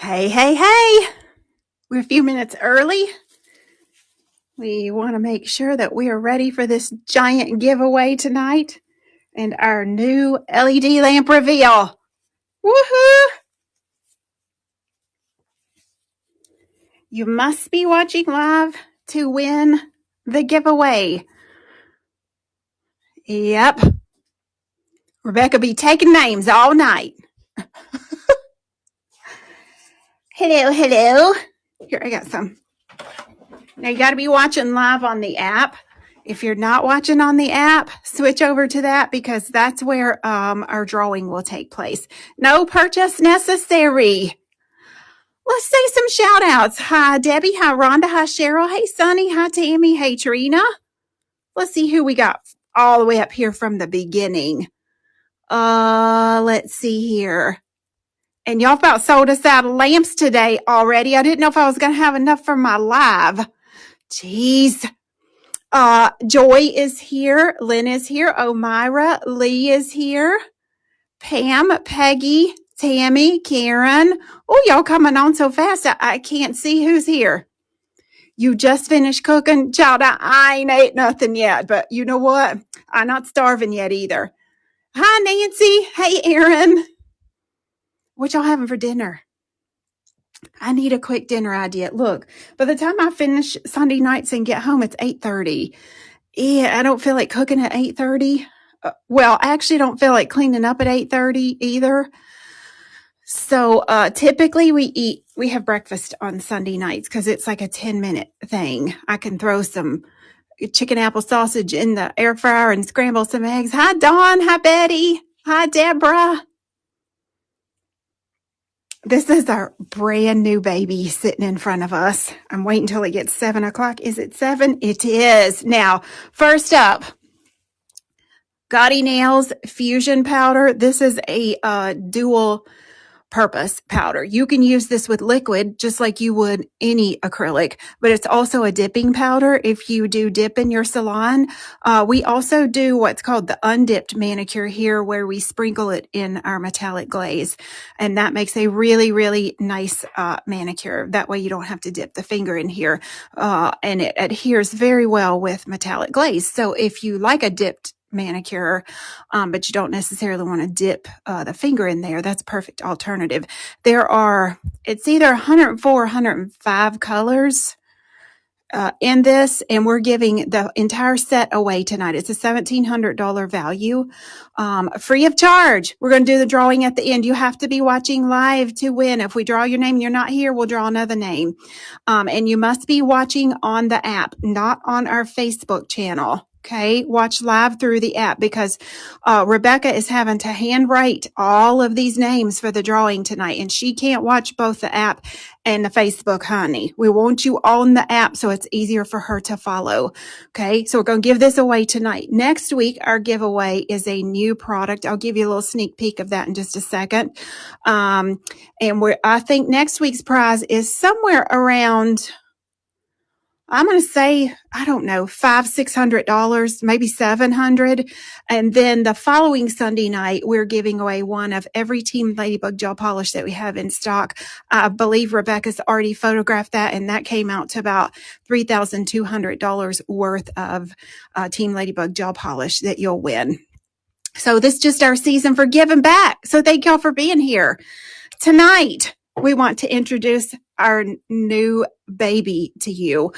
Hey. We're a few minutes early. We want to make sure that we are ready for this giant giveaway tonight and our new LED lamp reveal. Woohoo! You must be watching live to win the giveaway. Yep. Rebecca be taking names all night. Hello. Here, I got some. Now, you got to be watching live on the app. If you're not watching on the app, switch over to that because that's where our drawing will take place. No purchase necessary. Let's say some shout outs. Hi, Debbie. Hi, Rhonda. Hi, Cheryl. Hey, Sunny. Hi, Tammy. Hey, Trina. Let's see who we got all the way up here from the beginning. Let's see here. And y'all about sold us out of lamps today already. I didn't know if I was going to have enough for my live. Jeez. Joy is here. Lynn is here. Omira. Lee is here. Pam, Peggy, Tammy, Karen. Oh, y'all coming on so fast. I can't see who's here. You just finished cooking? Child, I ain't ate nothing yet, but you know what? I'm not starving yet either. Hi, Nancy. Hey, Aaron. What y'all having for dinner? I need a quick dinner idea. Look, by the time I finish Sunday nights and get home, it's 8:30. Yeah, I don't feel like cooking at 8:30. Well, I actually don't feel like cleaning up at 8:30 either. So typically we have breakfast on Sunday nights because it's like a 10-minute thing. I can throw some chicken apple sausage in the air fryer and scramble some eggs. Hi, Dawn. Hi, Betty. Hi, Deborah. This is our brand new baby sitting in front of us. I'm waiting until it gets 7 o'clock. Is it 7? It is. Now, first up, Gaudy Nails Fusion Powder. This is a dual purpose powder. You can use this with liquid just like you would any acrylic, but it's also a dipping powder if you do dip in your salon. We also do what's called the undipped manicure here where we sprinkle it in our metallic glaze, and that makes a really, really nice manicure. That way you don't have to dip the finger in here, and it adheres very well with metallic glaze. So if you like a dipped manicure, but you don't necessarily want to dip the finger in there, that's a perfect alternative. It's either 104 or 105 colors in this, and we're giving the entire set away tonight. It's a $1,700 value, free of charge. We're going to do the drawing at the end. You have to be watching live to win. If we draw your name and you're not here, we'll draw another name. And you must be watching on the app, not on our Facebook channel. Okay, watch live through the app because Rebecca is having to handwrite all of these names for the drawing tonight, and she can't watch both the app and the Facebook, honey. We want you on the app so it's easier for her to follow. Okay, so we're going to give this away tonight. Next week, our giveaway is a new product. I'll give you a little sneak peek of that in just a second. And I think next week's prize is somewhere around, I'm going to say, I don't know, $500-$600, maybe $700. And then the following Sunday night, we're giving away one of every Team Ladybug gel polish that we have in stock. I believe Rebecca's already photographed that, and that came out to about $3,200 worth of Team Ladybug gel polish that you'll win. So this is just our season for giving back. So thank y'all for being here. Tonight, we want to introduce our new baby to you.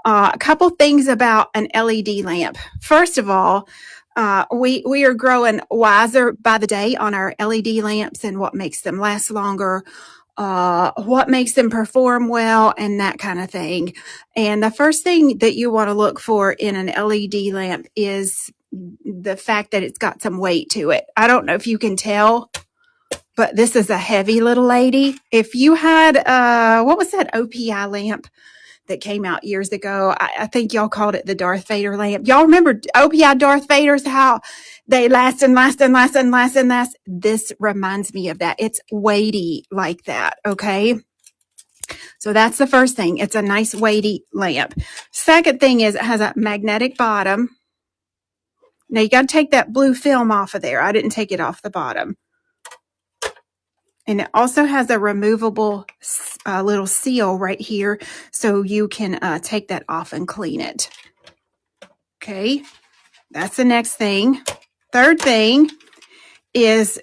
A couple things about an LED lamp. First of all, we are growing wiser by the day on our LED lamps and what makes them last longer, what makes them perform well, and that kind of thing. And the first thing that you want to look for in an LED lamp is the fact that it's got some weight to it. I don't know if you can tell, but this is a heavy little lady. If you had, what was that OPI lamp that came out years ago. I think y'all called it the Darth Vader lamp. Y'all remember OPI Darth Vader's, how they last and last and last and last and last? This reminds me of that. It's weighty like that, okay? So that's the first thing. It's a nice weighty lamp. Second thing is it has a magnetic bottom. Now you got to take that blue film off of there. I didn't take it off the bottom. And it also has a removable little seal right here, so you can take that off and clean it. Okay, that's the next thing. Third thing is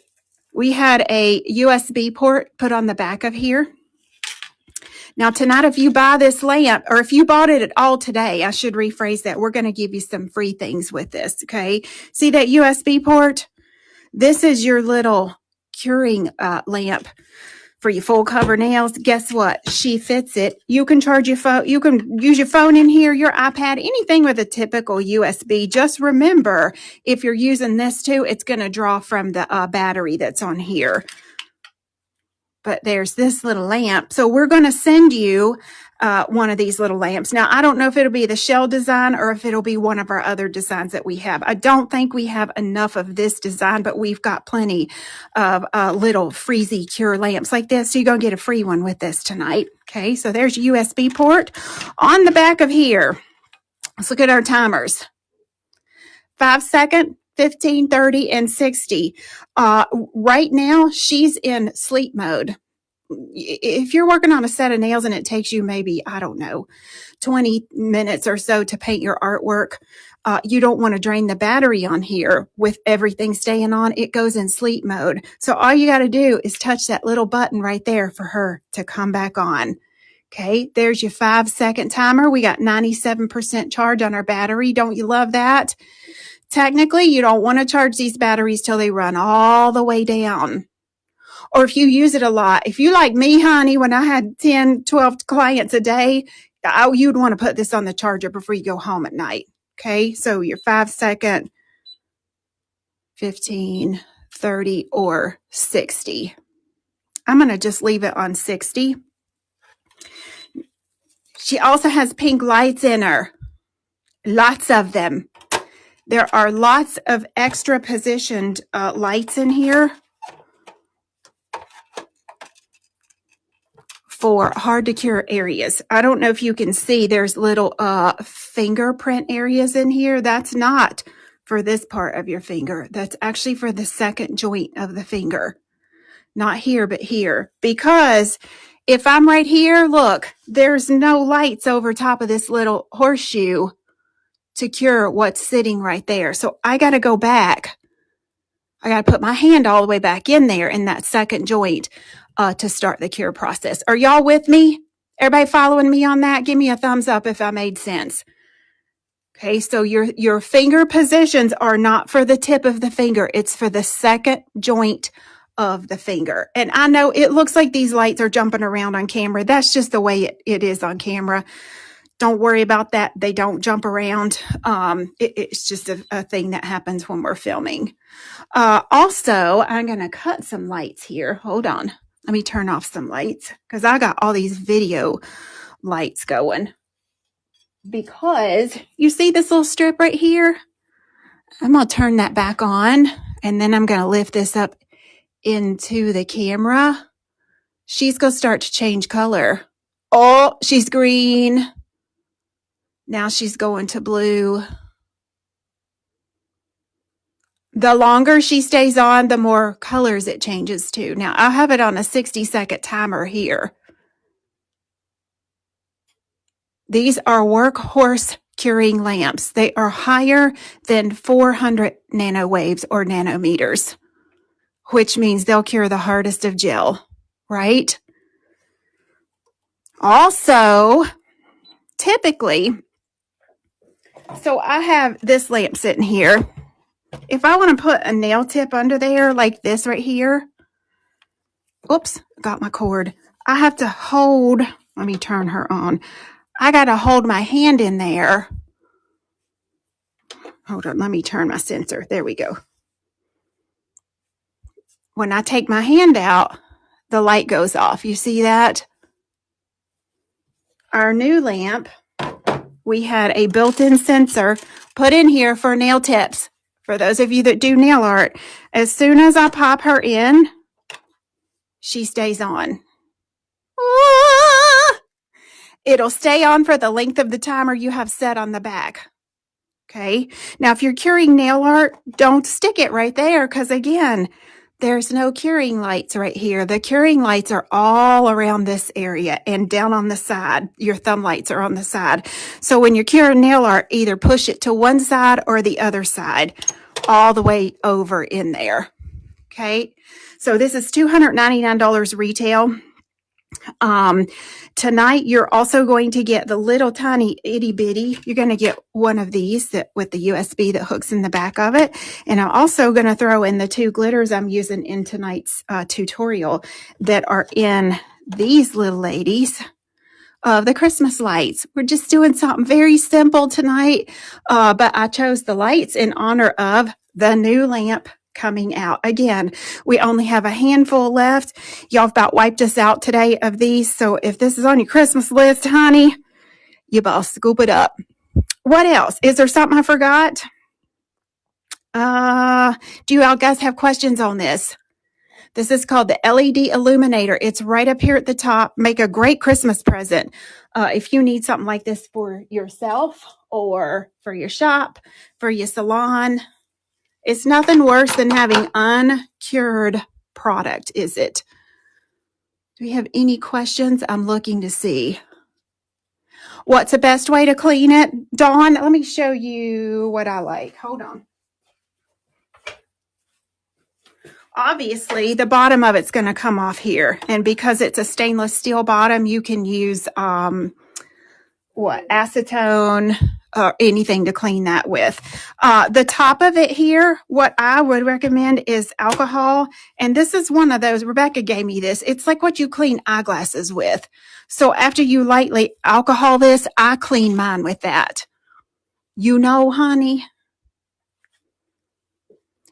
we had a USB port put on the back of here. Now tonight, if you buy this lamp, or if you bought it at all today, I should rephrase that, we're going to give you some free things with this, okay? See that USB port? This is your little curing lamp for your full cover nails. Guess what? She fits it. You can charge your phone. You can use your phone in here, your iPad, anything with a typical USB. Just remember, if you're using this too, it's going to draw from the battery that's on here. But there's this little lamp. So we're going to send you one of these little lamps. Now, I don't know if it'll be the shell design or if it'll be one of our other designs that we have. I don't think we have enough of this design, but we've got plenty of little freezy cure lamps like this. So you're going to get a free one with this tonight. Okay, so there's your USB port. On the back of here, let's look at our timers. 5 second, 15, 30, and 60. Right now, she's in sleep mode. If you're working on a set of nails and it takes you maybe, I don't know, 20 minutes or so to paint your artwork, you don't want to drain the battery on here with everything staying on. It goes in sleep mode. So all you got to do is touch that little button right there for her to come back on. Okay, there's your 5 second timer. We got 97% charge on our battery. Don't you love that? Technically, you don't want to charge these batteries till they run all the way down. Or if you use it a lot, if you like me, honey, when I had 10, 12 clients a day, you'd want to put this on the charger before you go home at night. Okay, so your 5 second, 15, 30, or 60. I'm going to just leave it on 60. She also has pink lights in her. Lots of them. There are lots of extra positioned lights in here for hard to cure areas. I don't know if you can see, there's little fingerprint areas in here. That's not for this part of your finger. That's actually for the second joint of the finger. Not here, but here. Because if I'm right here, look, there's no lights over top of this little horseshoe to cure what's sitting right there. So I got to go back. I got to put my hand all the way back in there in that second joint to start the cure process. Are y'all with me? Everybody following me on that? Give me a thumbs up if I made sense. Okay, so your finger positions are not for the tip of the finger. It's for the second joint of the finger. And I know it looks like these lights are jumping around on camera. That's just the way it is on camera. Don't worry about that. They don't jump around. It's just a thing that happens when we're filming. Also, I'm going to cut some lights here. Hold on. Let me turn off some lights because I got all these video lights going. Because you see this little strip right here? I'm going to turn that back on and then I'm going to lift this up into the camera. She's going to start to change color. Oh, she's green. Now she's going to blue. The longer she stays on, the more colors it changes to. Now, I'll have it on a 60-second timer here. These are workhorse curing lamps. They are higher than 400 nanowaves or nanometers, which means they'll cure the hardest of gel, right? Also, typically, so I have this lamp sitting here. If I want to put a nail tip under there like this right here, oops, got my cord. I have to hold, let me turn her on. I got to hold my hand in there. Hold on, let me turn my sensor. There we go. When I take my hand out, the light goes off. You see that? Our new lamp, we had a built-in sensor put in here for nail tips. For those of you that do nail art, as soon as I pop her in, she stays on. Ah! It'll stay on for the length of the timer you have set on the back. Okay. Now, if you're curing nail art, don't stick it right there because, again, there's no curing lights right here. The curing lights are all around this area and down on the side. Your thumb lights are on the side. So when you're curing nail art, either push it to one side or the other side, all the way over in there. Okay. So this is $299 retail. Tonight, you're also going to get the little tiny itty bitty. You're going to get one of these with the USB that hooks in the back of it. And I'm also going to throw in the 2 glitters I'm using in tonight's tutorial that are in these little ladies of the Christmas lights. We're just doing something very simple tonight, but I chose the lights in honor of the new lamp coming out. Again, we only have a handful left. Y'all have about wiped us out today of these. So if this is on your Christmas list, honey, you better scoop it up. What else? Is there something I forgot? Do you all guys have questions on this? This is called the LED illuminator. It's right up here at the top. Make a great Christmas present. If you need something like this for yourself or for your shop, for your salon, it's nothing worse than having uncured product, is it? Do we have any questions? I'm looking to see. What's the best way to clean it? Dawn, let me show you what I like. Hold on. Obviously, the bottom of it's going to come off here. And because it's a stainless steel bottom, you can use acetone or anything to clean that with. The top of it here, what I would recommend is alcohol. And this is one of those, Rebecca gave me this. It's like what you clean eyeglasses with. So after you lightly alcohol this, I clean mine with that. You know, honey.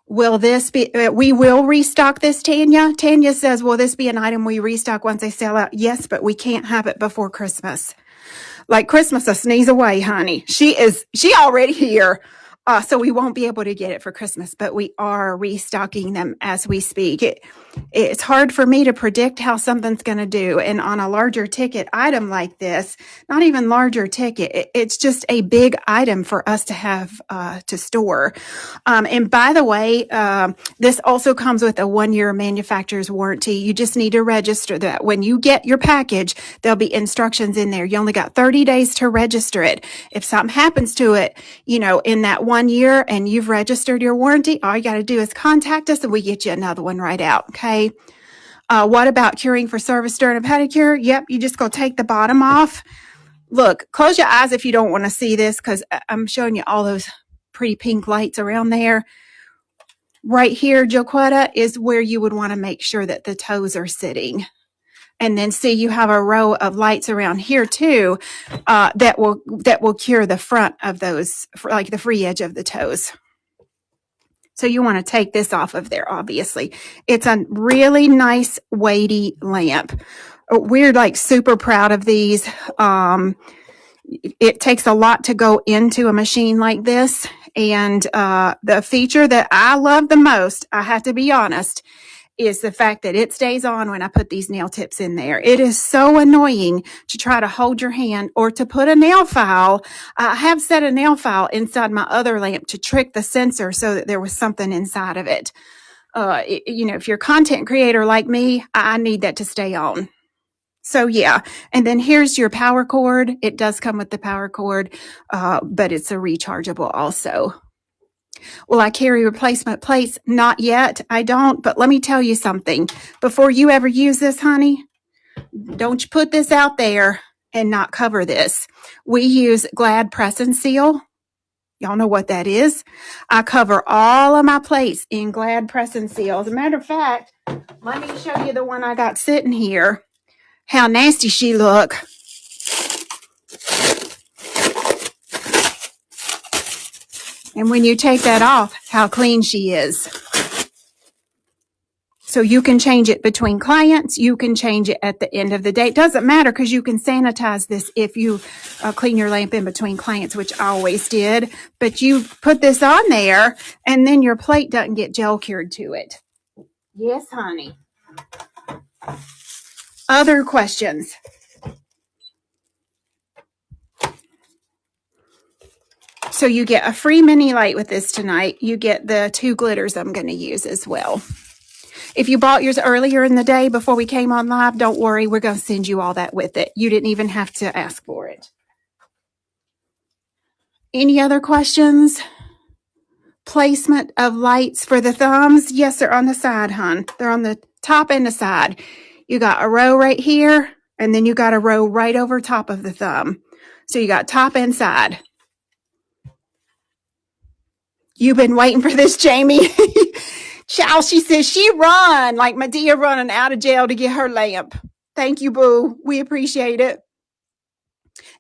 Will this be, we will restock this, Tanya. Tanya says, will this be an item we restock once they sell out? Yes, but we can't have it before Christmas. Like Christmas a sneeze away, honey. She already here. So we won't be able to get it for Christmas, but we are restocking them as we speak. It's hard for me to predict how something's going to do. And on a larger ticket item like this, not even larger ticket, it's just a big item for us to have to store. And by the way, this also comes with a 1-year manufacturer's warranty. You just need to register that. When you get your package, there'll be instructions in there. You only got 30 days to register it. If something happens to it, in that 1 year and you've registered your warranty, all you got to do is contact us and we get you another one right out. Okay. What about curing for service during a pedicure? Yep. You just go take the bottom off. Look, close your eyes if you don't want to see this because I'm showing you all those pretty pink lights around there. Right here, Joquetta, is where you would want to make sure that the toes are sitting. And then see, you have a row of lights around here too, that will cure the front of those, like the free edge of the toes. So you want to take this off of there, obviously. It's a really nice weighty lamp. We're like super proud of these. It takes a lot to go into a machine like this. And the feature that I love the most, I have to be honest, is the fact that it stays on when I put these nail tips in there. It is so annoying to try to hold your hand or to put a nail file. I have set a nail file inside my other lamp to trick the sensor so that there was something inside of it. If you're a content creator like me, I need that to stay on. So yeah, and then here's your power cord. It does come with the power cord, but it's a rechargeable also. Will I carry replacement plates? Not yet. I don't, but let me tell you something. Before you ever use this, honey, don't you put this out there and not cover this. We use Glad Press and Seal. Y'all know what that is. I cover all of my plates in Glad Press and Seal. As a matter of fact, let me show you the one I got sitting here. How nasty she look. And when you take that off, how clean she is. So you can change it between clients. You can change it at the end of the day. It doesn't matter because you can sanitize this if you clean your lamp in between clients, which I always did. But you put this on there and then your plate doesn't get gel cured to it. Yes, honey. Other questions? So you get a free mini light with this tonight. You get the 2 glitters I'm going to use as well. If you bought yours earlier in the day before we came on live, don't worry. We're going to send you all that with it. You didn't even have to ask for it. Any other questions? Placement of lights for the thumbs? Yes, they're on the side, hon. They're on the top and the side. You got a row right here, and then you got a row right over top of the thumb. So you got top and side. You've been waiting for this, Jamie. Chow, she says she run like Medea running out of jail to get her lamp. Thank you, boo. We appreciate it.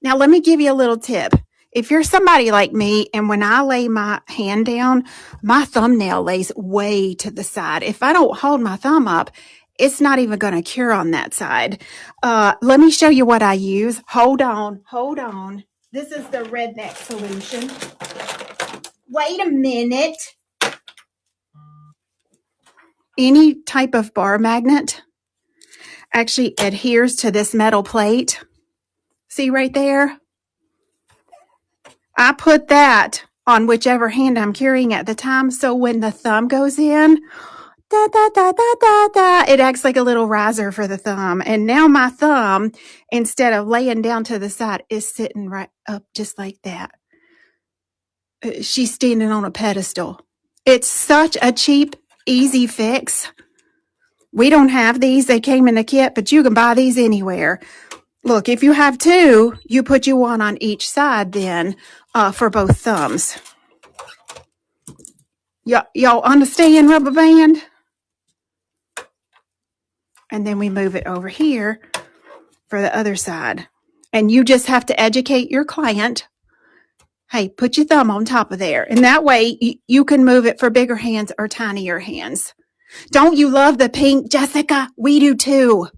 Now, let me give you a little tip. If you're somebody like me, and when I lay my hand down, my thumbnail lays way to the side. If I don't hold my thumb up, it's not even going to cure on that side. Let me show you what I use. Hold on. This is the Redneck solution. Wait a minute. Any type of bar magnet actually adheres to this metal plate. See right there? I put that on whichever hand I'm carrying at the time, so when the thumb goes in, da, da, da, da, da, da, it acts like a little riser for the thumb. And now my thumb, instead of laying down to the side, is sitting right up just like that. She's standing on a pedestal. It's such a cheap, easy fix. We don't have these. They came in a kit, but you can buy these anywhere. Look, if you have 2, you put you one on each side then for both thumbs. Y'all understand, rubber band? And then we move it over here for the other side. And you just have to educate your client. Hey, put your thumb on top of there. And that way you can move it for bigger hands or tinier hands. Don't you love the pink, Jessica? We do too.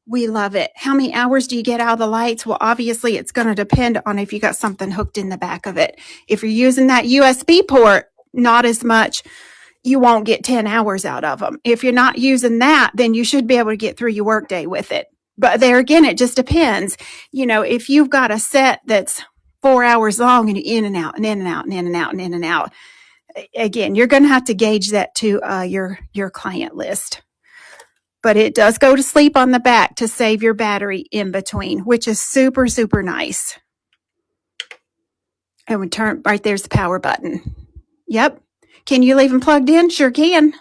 We love it. How many hours do you get out of the lights? Well, obviously, it's going to depend on if you got something hooked in the back of it. If you're using that USB port, not as much. You won't get 10 hours out of them. If you're not using that, then you should be able to get through your workday with it. But there again, it just depends. You know, if you've got a set that's 4 hours long and you're in and out and in and out and in and out and in and out, again, you're going to have to gauge that to your client list. But it does go to sleep on the back to save your battery in between, which is super, super nice. And we turn right there's the power button. Yep. Can you leave them plugged in? Sure can.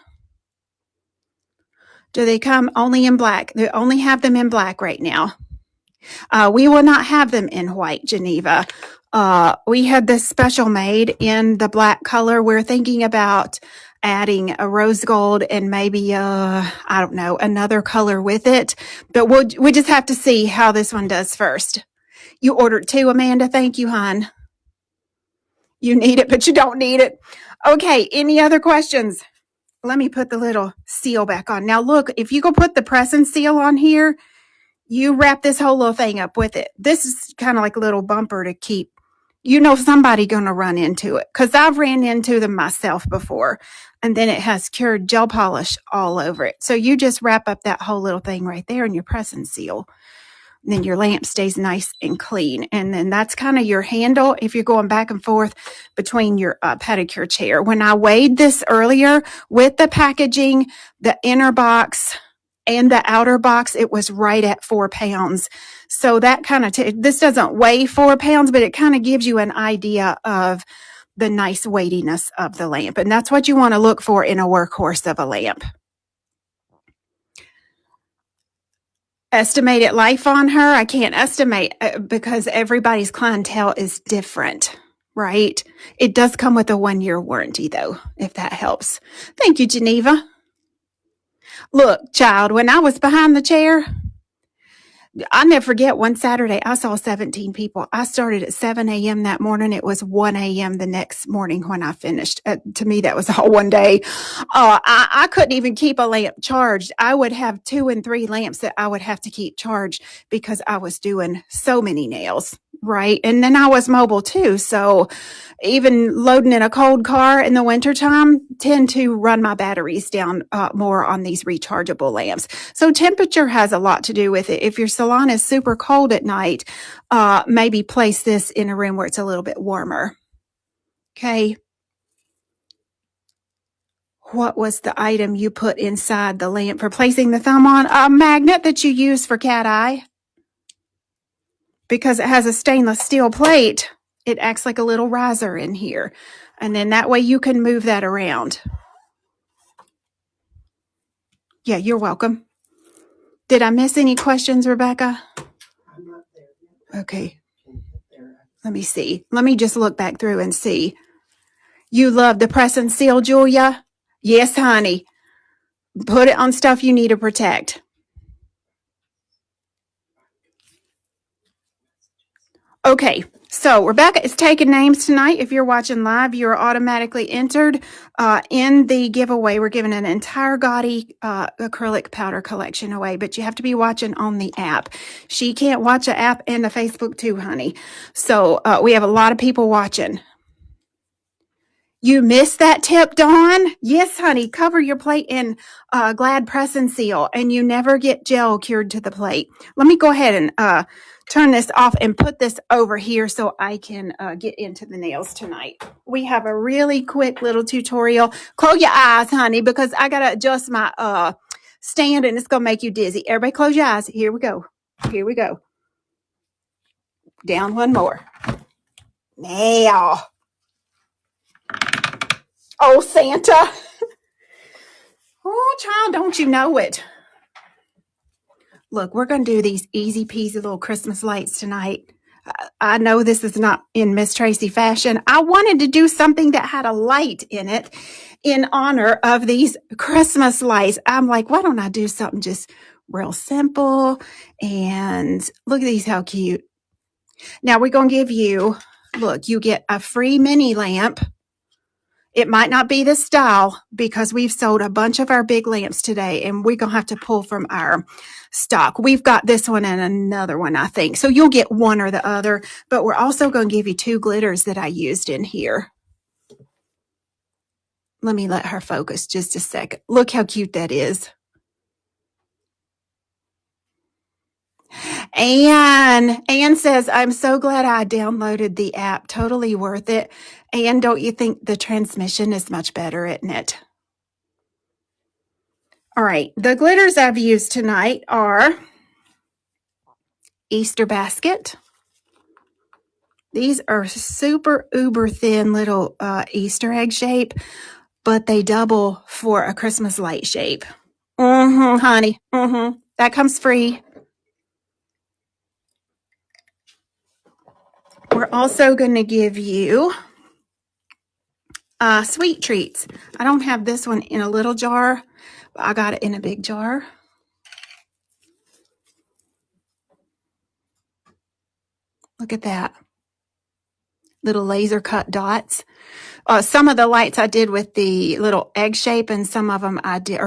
Do they come only in black? They only have them in black right now. We will not have them in white, Geneva. We had this special made in the black color. We're thinking about adding a rose gold and maybe, I don't know, another color with it. But we just have to see how this one does first. You ordered 2, Amanda. Thank you, hon. You need it, but you don't need it. Okay, any other questions? Let me put the little seal back on. Now, look, if you go put the press and seal on here, you wrap this whole little thing up with it. This is kind of like a little bumper to keep, somebody going to run into it. Because I've ran into them myself before. And then it has cured gel polish all over it. So you just wrap up that whole little thing right there and you press and seal. And then your lamp stays nice and clean. And then that's kind of your handle if you're going back and forth between your pedicure chair. When I weighed this earlier with the packaging, the inner box and the outer box, it was right at 4 pounds. So that kind of, this doesn't weigh 4 pounds, but it kind of gives you an idea of the nice weightiness of the lamp. And that's what you want to look for in a workhorse of a lamp. Estimated life on her, I can't estimate because everybody's clientele is different, right? It does come with a 1-year warranty, though, if that helps. Thank you, Geneva. Look, child, when I was behind the chair, I'll never forget one Saturday, I saw 17 people. I started at 7 a.m. that morning. It was 1 a.m. the next morning when I finished. To me, that was all one day. I couldn't even keep a lamp charged. I would have 2 and 3 lamps that I would have to keep charged because I was doing so many nails. Right. And then I was mobile too. So even loading in a cold car in the wintertime tend to run my batteries down more on these rechargeable lamps. So temperature has a lot to do with it. If your salon is super cold at night, maybe place this in a room where it's a little bit warmer. Okay. What was the item you put inside the lamp for placing the thumb on? A magnet that you use for cat eye. Because it has a stainless steel plate, it acts like a little riser in here. And then that way you can move that around. Yeah, you're welcome. Did I miss any questions, Rebecca? I'm not there. Okay. Let me see. Let me just look back through and see. You love the press and seal, Julia? Yes, honey. Put it on stuff you need to protect. Okay, so Rebecca is taking names tonight. If you're watching live, you're automatically entered in the giveaway. We're giving an entire Gotti acrylic powder collection away, but you have to be watching on the app. She can't watch the app and the Facebook too, honey. So we have a lot of people watching. You missed that tip, Dawn? Yes, honey. Cover your plate in Glad Press and Seal, and you never get gel cured to the plate. Let me go ahead and turn this off and put this over here so I can get into the nails tonight. We have a really quick little tutorial. Close your eyes, honey, because I got to adjust my stand, and it's going to make you dizzy. Everybody close your eyes. Here we go. Here we go. Down one more. Now. Oh, Santa. Oh, child, don't you know it? Look, we're going to do these easy peasy little Christmas lights tonight. I know this is not in Miss Tracy fashion. I wanted to do something that had a light in it in honor of these Christmas lights. I'm like, why don't I do something just real simple? And look at these, how cute. Now we're going to give you, look, you get a free mini lamp. It might not be this style because we've sold a bunch of our big lamps today and we're going to have to pull from our stock. We've got this one and another one, I think. So you'll get one or the other, but we're also going to give you 2 glitters that I used in here. Let me let her focus just a second. Look how cute that is. Anne says, I'm so glad I downloaded the app. Totally worth it. Anne, don't you think the transmission is much better, isn't it? All right, the glitters I've used tonight are Easter basket. These are super uber thin little Easter egg shape, but they double for a Christmas light shape. Honey. That comes free. We're also going to give you sweet treats. I don't have this one in a little jar, but I got it in a big jar. Look at that. Little laser cut dots. Some of the lights I did with the little egg shape, and some of them I did,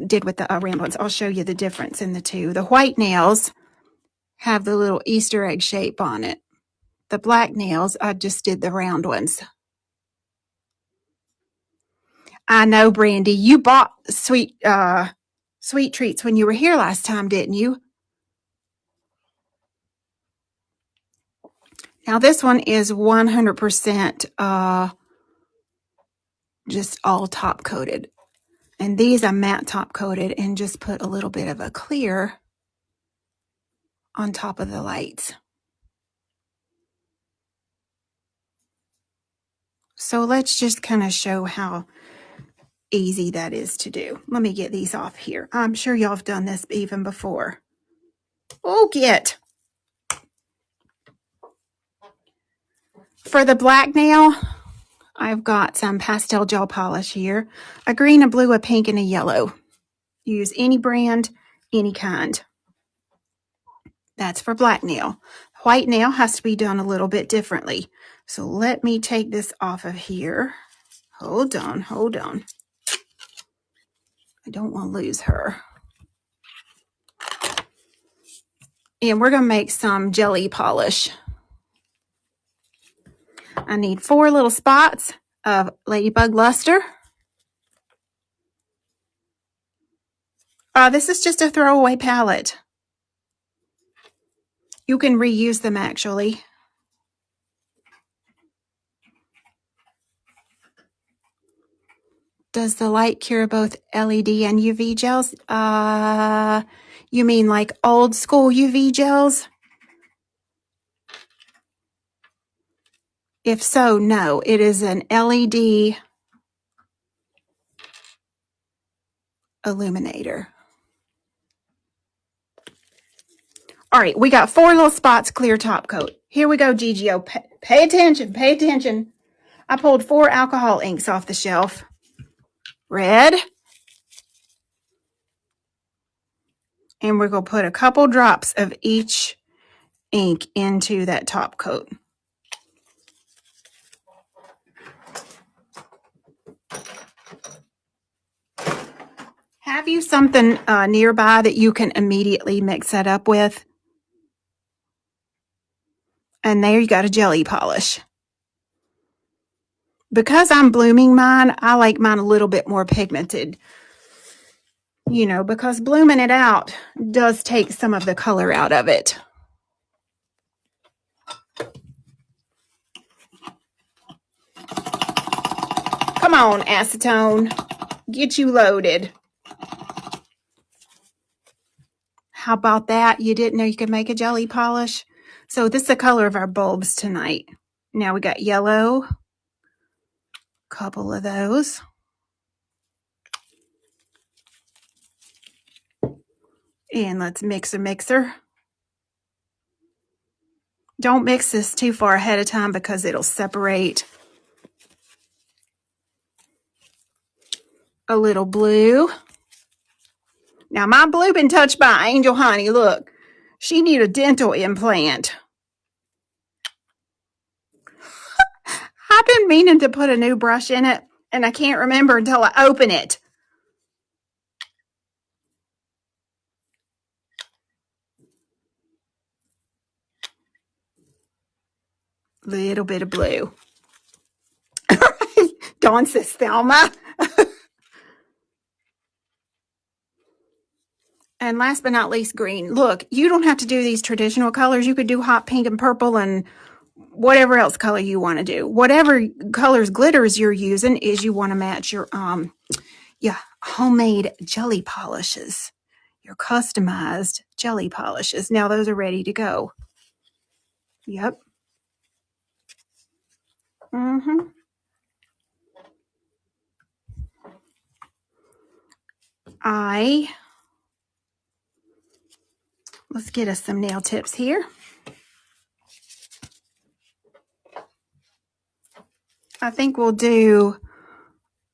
did with the round ones. I'll show you the difference in the two. The white nails have the little Easter egg shape on it. The black nails, I just did the round ones. I know, Brandy, you bought sweet treats when you were here last time, didn't you? Now this one is 100% just all top coated. And these are matte top coated and just put a little bit of a clear on top of the lights. So let's just kind of show how easy that is to do. Let me get these off here. I'm sure y'all have done this even before. Oh, get. For the black nail, I've got some pastel gel polish here. A green, a blue, a pink, and a yellow. Use any brand, any kind. That's for black nail. White nail has to be done a little bit differently. So let me take this off of here. Hold on. I don't want to lose her. And we're going to make some jelly polish. I need 4 little spots of Ladybug Luster. This is just a throwaway palette. You can reuse them actually. Does the light cure both LED and UV gels? You mean like old school UV gels? If so, no. It is an LED illuminator. All right, we got 4 little spots, clear top coat. Here we go, GGO. Pay attention. I pulled 4 alcohol inks off the shelf. Red. And we're going to put a couple drops of each ink into that top coat. Have you something nearby that you can immediately mix that up with? And there you got a jelly polish. Because I'm blooming mine, I like mine a little bit more pigmented. You know, because blooming it out does take some of the color out of it. Come on, acetone. Get you loaded. How about that? You didn't know you could make a jelly polish? So this is the color of our bulbs tonight. Now we got yellow. Couple of those. And let's mix a mixer. Don't mix this too far ahead of time because it'll separate. A little blue. Now my blue been touched by Angel Honey. Look, she need a dental implant. I've been meaning to put a new brush in it, and I can't remember until I open it. Little bit of blue. Dawn says, Thelma. And last but not least, green. Look, you don't have to do these traditional colors. You could do hot pink and purple and whatever else color you want to do. Whatever colors, glitters you're using is you want to match your homemade jelly polishes. Your customized jelly polishes. Now those are ready to go. Yep. Let's get us some nail tips here. I think we'll do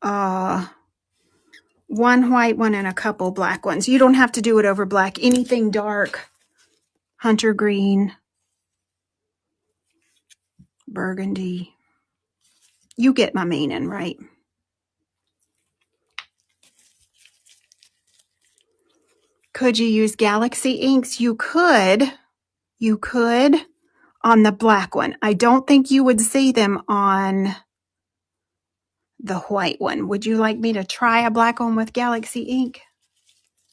one white one and a couple black ones. You don't have to do it over black. Anything dark, hunter green, burgundy. You get my meaning, right? Could you use Galaxy inks? You could. You could on the black one. I don't think you would see them on the white one. Would you like me to try a black one with Galaxy ink?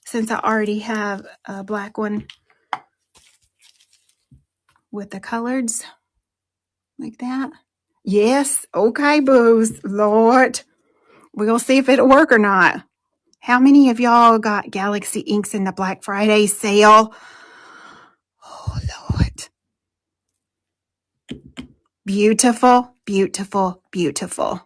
Since I already have a black one with the coloreds like that. Yes. Okay, boos. Lord. We're going to see if it'll work or not. How many of y'all got Galaxy inks in the Black Friday sale? Oh, Lord. Beautiful, beautiful, beautiful.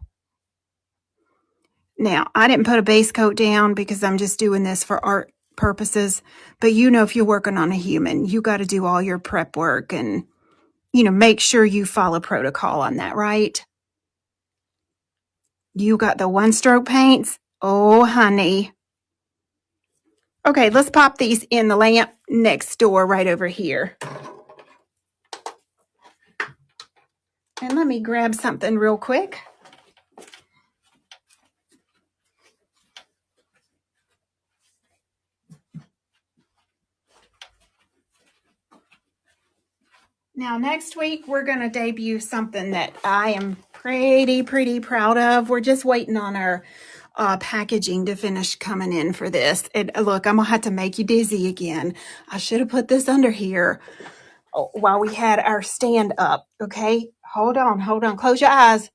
Now, I didn't put a base coat down because I'm just doing this for art purposes. But you know, if you're working on a human, you got to do all your prep work and, make sure you follow protocol on that, right? You got the one-stroke paints? Oh, honey. Okay, let's pop these in the lamp next door right over here. And let me grab something real quick. Now, next week, we're going to debut something that I am pretty proud of. We're just waiting on our packaging to finish coming in for this. And look, I'm going to have to make you dizzy again. I should have put this under here while we had our stand up. Okay, hold on. Close your eyes.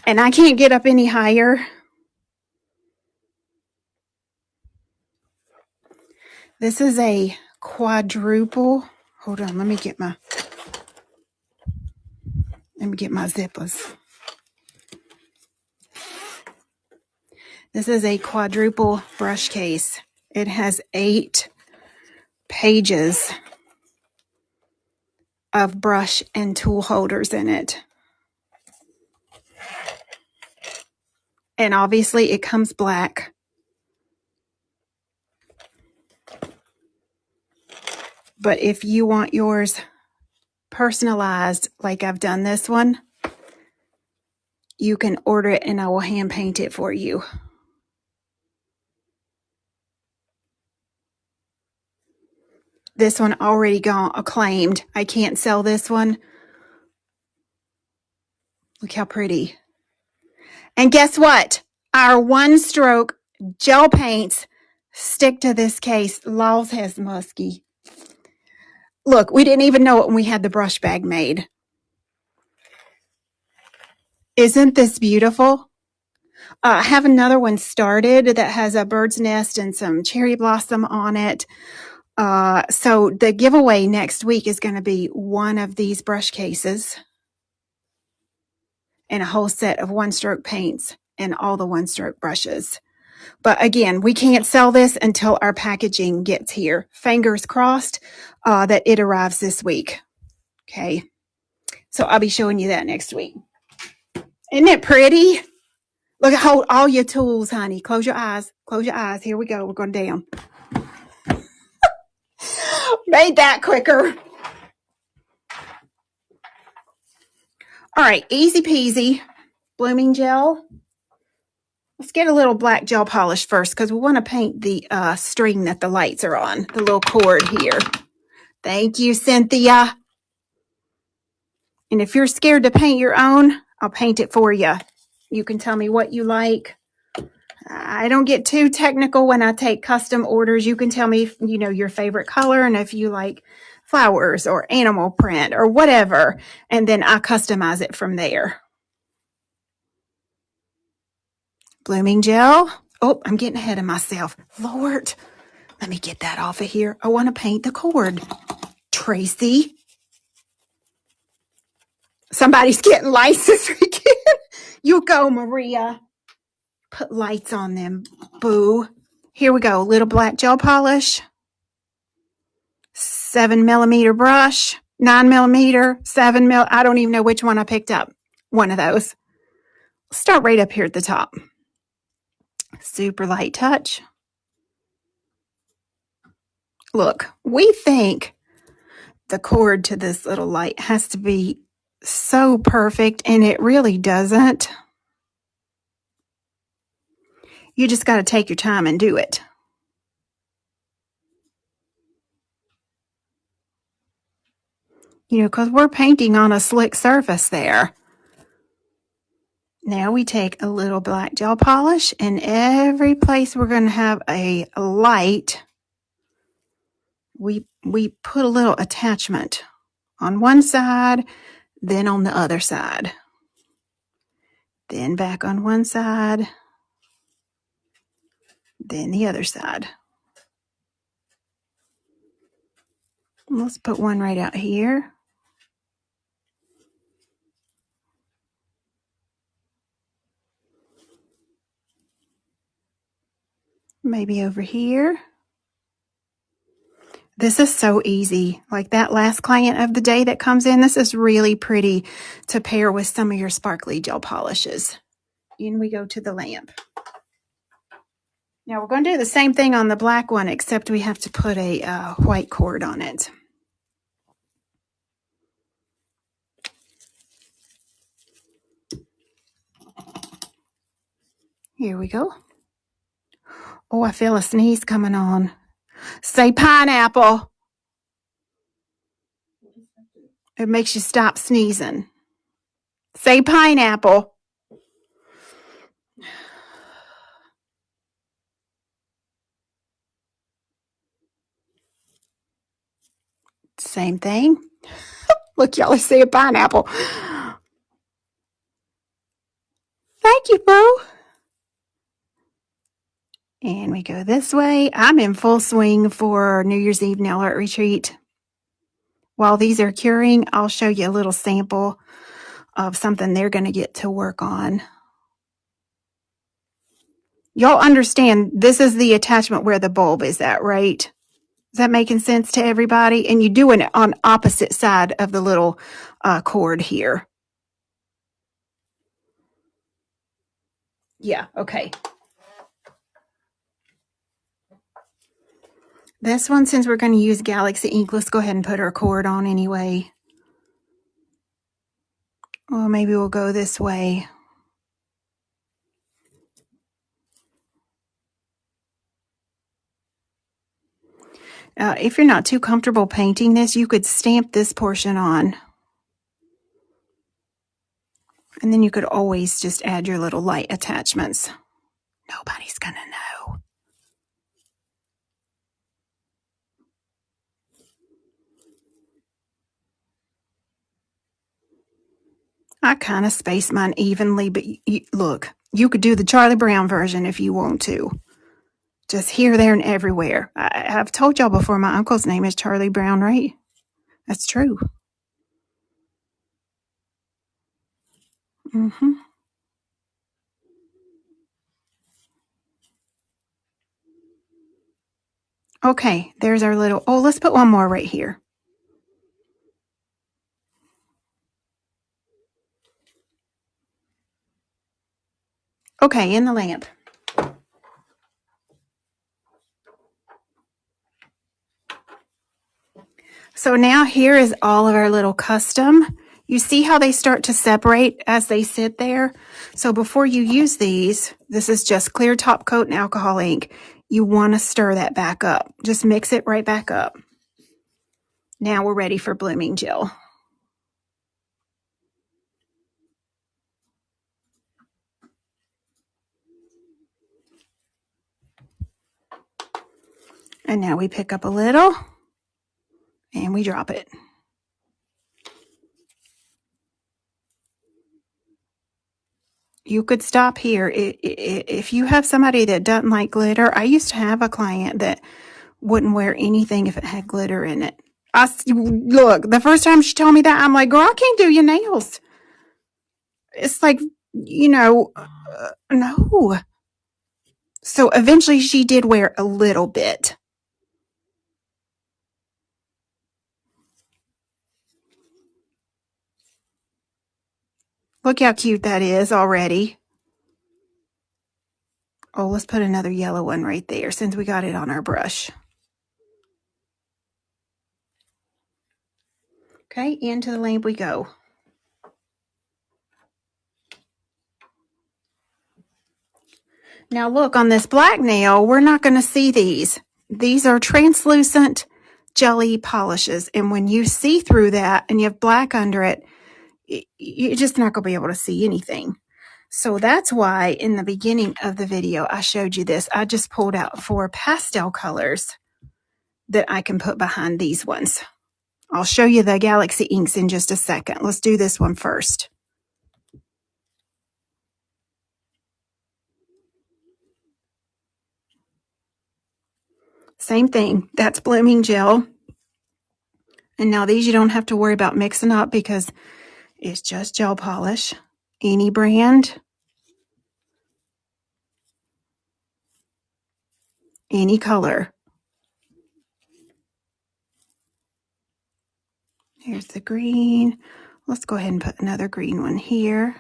And I can't get up any higher. This is a quadruple. Hold on, let me get my zippers. This is a quadruple brush case. It has 8 pages of brush and tool holders in it. And obviously it comes black. But if you want yours personalized like I've done this one, you can order it and I will hand paint it for you. This one already gone acclaimed. I can't sell this one. Look how pretty. And guess what? Our one stroke gel paints stick to this case. Laws has musky. Look, we didn't even know it when we had the brush bag made. Isn't this beautiful? I have another one started that has a bird's nest and some cherry blossom on it. So the giveaway next week is going to be one of these brush cases and a whole set of one-stroke paints and all the one-stroke brushes. But again, we can't sell this until our packaging gets here. Fingers crossed that it arrives this week. Okay. So I'll be showing you that next week. Isn't it pretty? Look, hold all your tools, honey. Close your eyes. Here we go. We're going down. Made that quicker. All right. Easy peasy. Blooming gel. Let's get a little black gel polish first because we want to paint the string that the lights are on. The little cord here. Thank you, Cynthia. And if you're scared to paint your own, I'll paint it for you. You can tell me what you like. I don't get too technical when I take custom orders. You can tell me, your favorite color and if you like flowers or animal print or whatever. And then I customize it from there. Blooming gel. Oh, I'm getting ahead of myself. Lord, let me get that off of here. I want to paint the cord. Tracy. Somebody's getting lights this weekend. You go, Maria. Put lights on them, boo. Here we go. Little black gel polish. 7mm brush. 9mm. 7mm. I don't even know which one I picked up. One of those. Start right up here at the top. Super light touch. Look, we think the cord to this little light has to be so perfect, and it really doesn't. You just got to take your time and do it. Because we're painting on a slick surface there. Now we take a little black gel polish, and every place we're going to have a light, we put a little attachment on one side, then on the other side. Then back on one side, then the other side. Let's put one right out here. Maybe over here. This is so easy. Like that last client of the day that comes in, this is really pretty to pair with some of your sparkly gel polishes. In we go to the lamp. Now we're going to do the same thing on the black one, except we have to put a white cord on it. Here we go. Oh, I feel a sneeze coming on. Say pineapple. It makes you stop sneezing. Say pineapple. Same thing. Look, y'all are saying pineapple. Thank you, Bo. And we go this way. I'm in full swing for New Year's Eve nail art retreat. While these are curing, I'll show you a little sample of something they're going to get to work on. Y'all understand this is the attachment where the bulb is at, right? Is that making sense to everybody? And you're doing it on opposite side of the little cord here. Yeah, okay. This one, since we're going to use Galaxy ink, let's go ahead and put our cord on anyway. Well, maybe we'll go this way. If you're not too comfortable painting this, you could stamp this portion on. And then you could always just add your little light attachments. Nobody's going to know. I kind of space mine evenly, but look, you could do the Charlie Brown version if you want to. Just here, there, and everywhere. I've told y'all before, my uncle's name is Charlie Brown, right? That's true. Mm-hmm. Okay, there's our little, oh, let's put one more right here. Okay, in the lamp. So now here is all of our little custom. You see how they start to separate as they sit there? So before you use these, this is just clear top coat and alcohol ink. You want to stir that back up. Just mix it right back up. Now we're ready for blooming gel. And now we pick up a little and we drop it. You could stop here. If you have somebody that doesn't like glitter, I used to have a client that wouldn't wear anything if it had glitter in it. Look, the first time she told me that, I'm like, girl, I can't do your nails. It's like, no. So eventually she did wear a little bit. Look how cute that is already. Oh, let's put another yellow one right there since we got it on our brush. Okay, into the lamp we go. Now look, on this black nail, we're not going to see these. These are translucent jelly polishes. And when you see through that and you have black under it, you're just not going to be able to see anything. So that's why in the beginning of the video, I showed you this. I just pulled out 4 pastel colors that I can put behind these ones. I'll show you the Galaxy inks in just a second. Let's do this one first. Same thing. That's blooming gel. And now these you don't have to worry about mixing up because it's just gel polish. Any brand. Any color. Here's the green. Let's go ahead and put another green one here.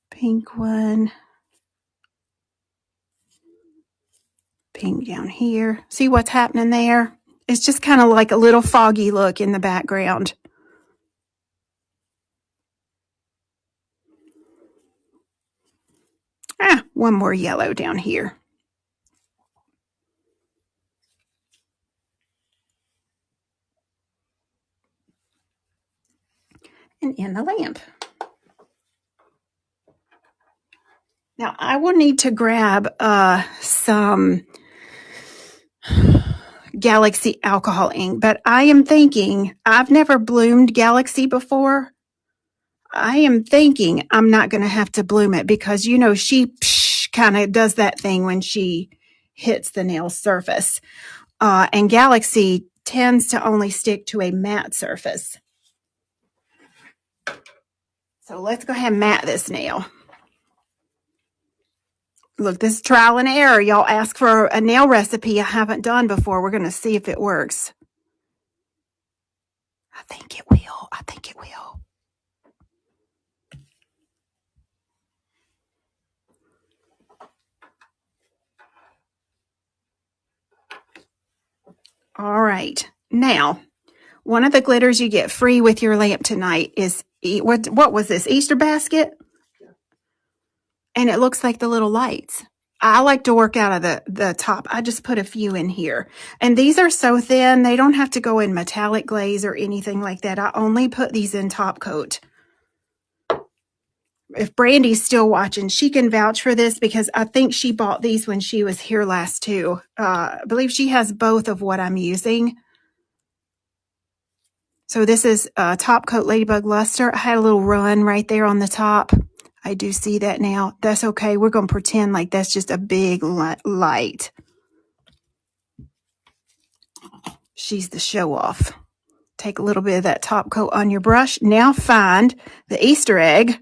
Pink one. Pink down here. See what's happening there? It's just kind of like a little foggy look in the background. One more yellow down here. And in the lamp. Now I will need to grab some Galaxy alcohol ink, but I am thinking, I've never bloomed Galaxy before. I am thinking I'm not going to have to bloom it because, you know, she kind of does that thing when she hits the nail surface. And Galaxy tends to only stick to a matte surface. So let's go ahead and matte this nail. Look, this is trial and error. Y'all ask for a nail recipe I haven't done before. We're going to see if it works. I think it will. I think it will. All right. Now, one of the glitters you get free with your lamp tonight is, what was this, Easter basket? And it looks like the little lights. I like to work out of the top. I just put a few in here. And these are so thin, they don't have to go in metallic glaze or anything like that. I only put these in top coat. If Brandy's still watching, she can vouch for this because I think she bought these when she was here last too. I believe she has both of what I'm using. So this is Top Coat Ladybug Luster. I had a little run right there on the top. I do see that now. That's okay. We're going to pretend like that's just a big light. She's the show off. Take a little bit of that top coat on your brush. Now find the Easter egg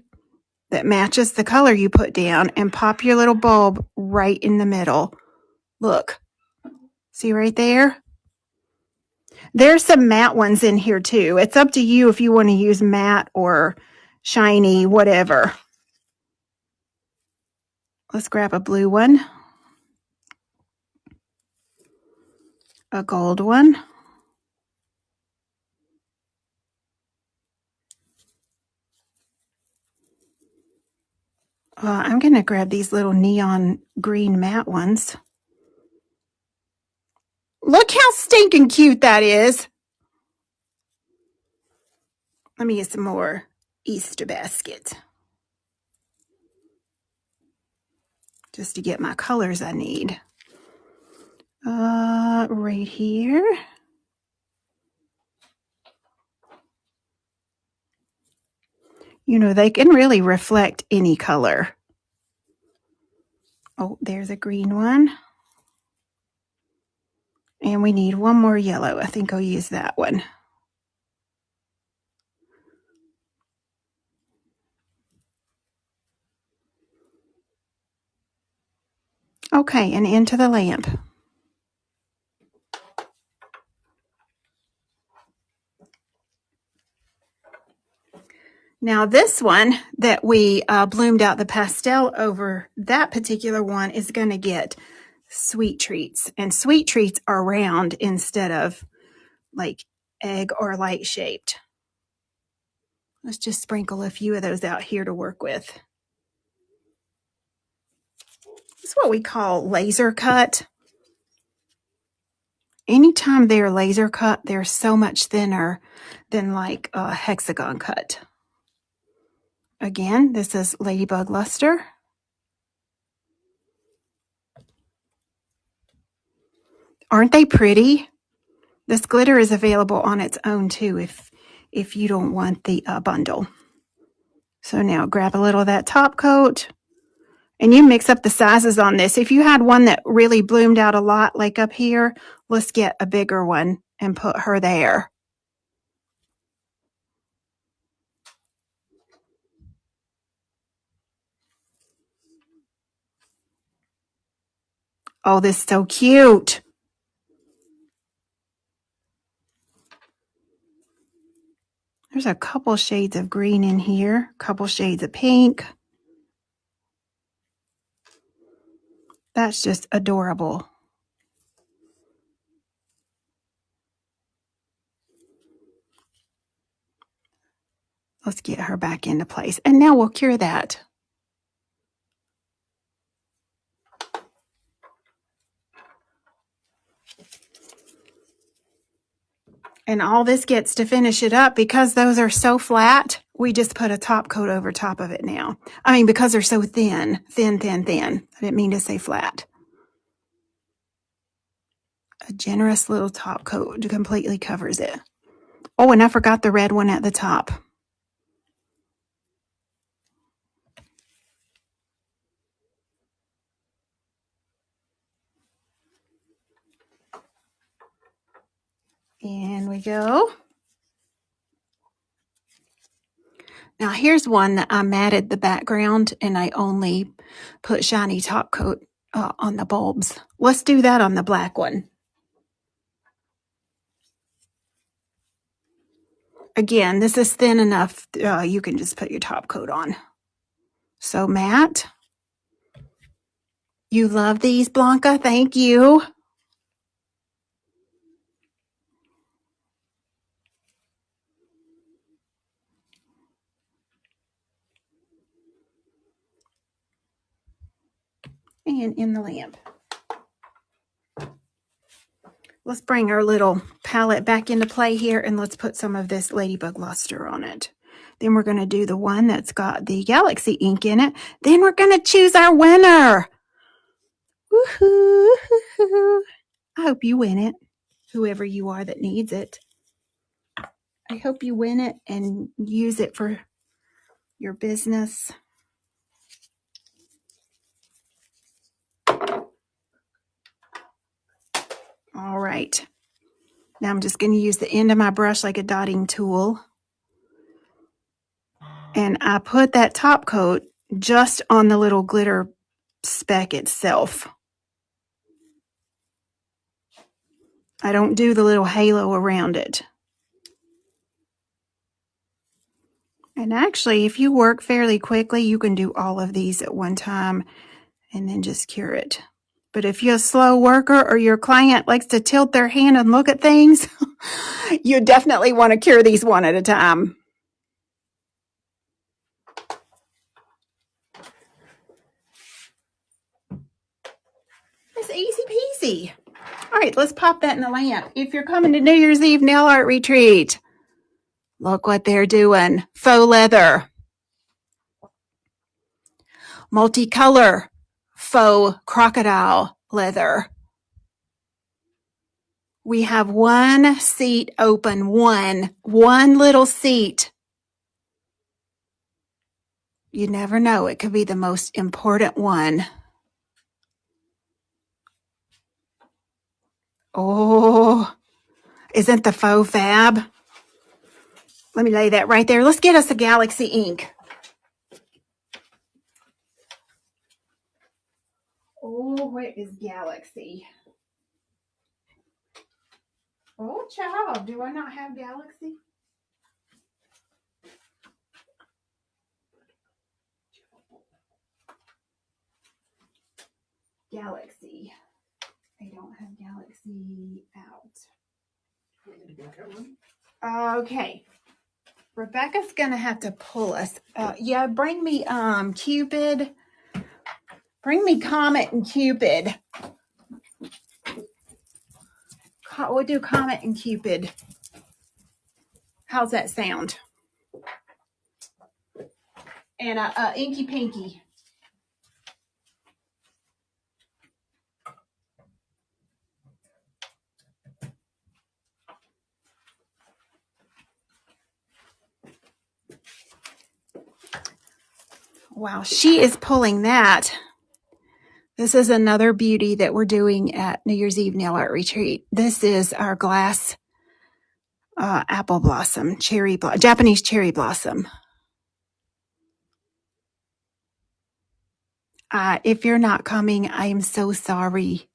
that matches the color you put down and pop your little bulb right in the middle. Look. See right there? There's some matte ones in here too. It's up to you if you want to use matte or shiny, whatever. Let's grab a blue one. A gold one. I'm going to grab these little neon green matte ones. Look how stinking cute that is. Let me get some more Easter basket. Just to get my colors I need. Right here. You know, they can really reflect any color. Oh, there's a green one. And we need one more yellow. I think I'll use that one. Okay, and into the lamp. Now this one that we bloomed out the pastel over, that particular one is going to get sweet treats. And sweet treats are round instead of like egg or light shaped. Let's just sprinkle a few of those out here to work with. It's what we call laser cut. Anytime they're laser cut, they're so much thinner than like a hexagon cut. Again, this is Ladybug Luster. Aren't they pretty? This glitter is available on its own too if you don't want the bundle. So now grab a little of that top coat and you mix up the sizes on this. If you had one that really bloomed out a lot like up here, let's get a bigger one and put her there. Oh, this is so cute. There's a couple shades of green in here, a couple shades of pink. That's just adorable. Let's get her back into place. And now we'll cure that. And all this gets to finish it up because those are so flat, we just put a top coat over top of it now. I mean, because they're so thin. I didn't mean to say flat. A generous little top coat completely covers it. Oh, and I forgot the red one at the top. In we go. Now here's one that I matted the background and I only put shiny top coat on the bulbs. Let's do that on the black one. Again, this is thin enough you can just put your top coat on. So matte. You love these, Blanca? Thank you. And in the lamp. Let's bring our little palette back into play here and let's put some of this Ladybug Luster on it. Then we're going to do the one that's got the Galaxy ink in it. Then we're going to choose our winner. Woohoo! I hope you win it, whoever you are that needs it. I hope you win it and use it for your business. All right. Now I'm just going to use the end of my brush like a dotting tool. And I put that top coat just on the little glitter speck itself. I don't do the little halo around it. And actually, if you work fairly quickly, you can do all of these at one time and then just cure it. But if you're a slow worker or your client likes to tilt their hand and look at things, you definitely want to cure these one at a time. It's easy peasy. All right, let's pop that in the lamp. If you're coming to New Year's Eve nail art retreat, look what they're doing. Faux leather. Multicolor faux crocodile leather. We have one seat open, one little seat. You never know. It could be the most important one. Oh, isn't the faux fab? Let me lay that right there. Let's get us a Galaxy ink. Oh, where is Galaxy? Oh, child, do I not have Galaxy? Galaxy. I don't have Galaxy out. Okay. Rebecca's going to have to pull us. Yeah, bring me Cupid. Bring me Comet and Cupid. We'll do Comet and Cupid. How's that sound? And Inky Pinky. Wow, she is pulling that. This is another beauty that we're doing at New Year's Eve Nail Art Retreat. This is our glass apple blossom, Japanese cherry blossom. If you're not coming, I am so sorry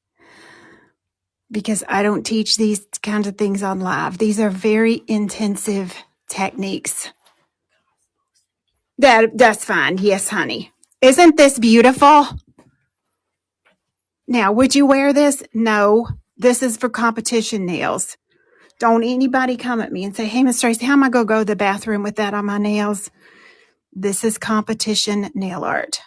because I don't teach these kinds of things on live. These are very intensive techniques. That's fine. Yes, honey. Isn't this beautiful? Now, would you wear this? No. This is for competition nails. Don't anybody come at me and say, hey, Miss Tracy, how am I going to go to the bathroom with that on my nails? This is competition nail art.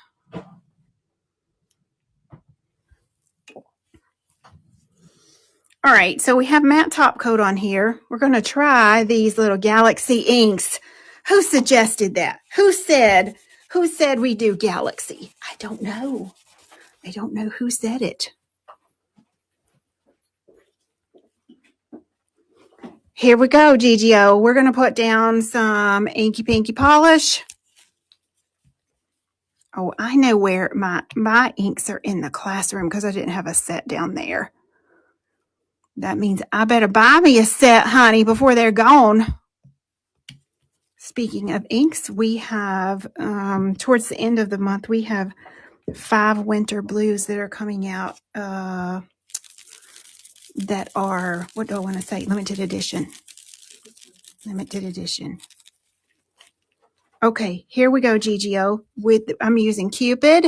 All right, so we have matte top coat on here. We're going to try these little Galaxy inks. Who suggested that? Who said we do Galaxy? I don't know. I don't know who said it. Here we go, GGO. We're going to put down some Inky Pinky polish. Oh, I know where my inks are in the classroom because I didn't have a set down there. That means I better buy me a set, honey, before they're gone. Speaking of inks, we have, towards the end of the month, we have 5 winter blues that are coming out that are, what do I want to say? Limited edition. Limited edition. Okay, here we go, GGO. I'm using Cupid.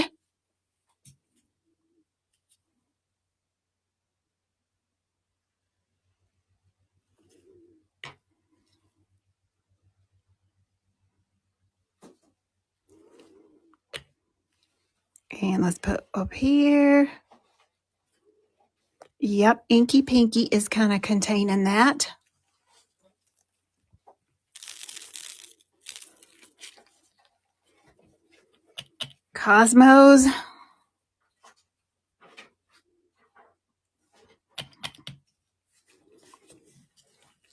And let's put up here. Yep, Inky Pinky is kind of containing that. Cosmos.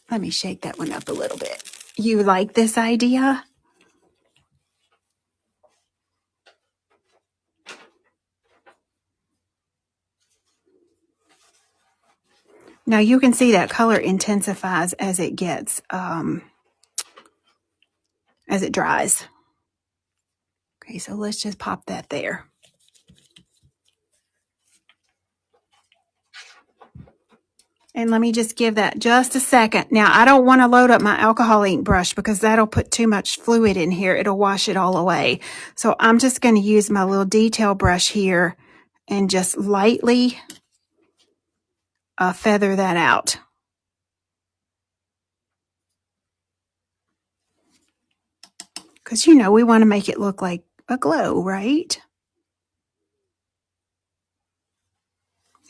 Let me shake that one up a little bit. You like this idea? Now you can see that color intensifies as it gets, as it dries. Okay, so let's just pop that there. And let me just give that just a second. Now, I don't want to load up my alcohol ink brush because that'll put too much fluid in here. It'll wash it all away. So I'm just going to use my little detail brush here and just lightly feather that out. Because, we want to make it look like a glow, right?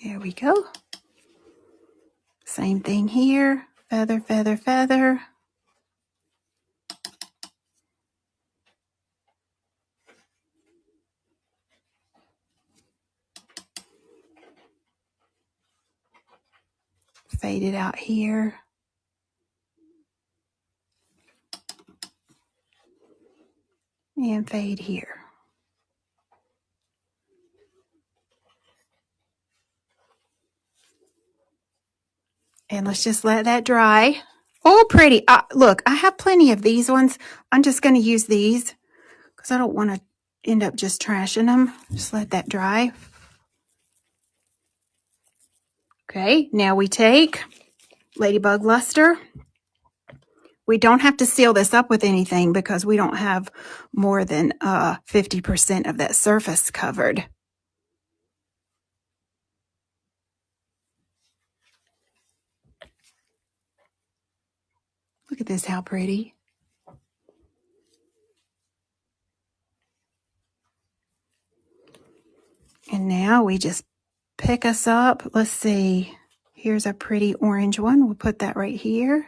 There we go. Same thing here. Feather, feather, feather. Fade it out here. And fade here. And let's just let that dry. Oh, pretty. Look, I have plenty of these ones. I'm just going to use these because I don't want to end up just trashing them. Just let that dry. Okay, now we take Ladybug Luster. We don't have to seal this up with anything because we don't have more than 50% of that surface covered. Look at this, how pretty. And now we just pick us up. Let's see. Here's a pretty orange one. We'll put that right here.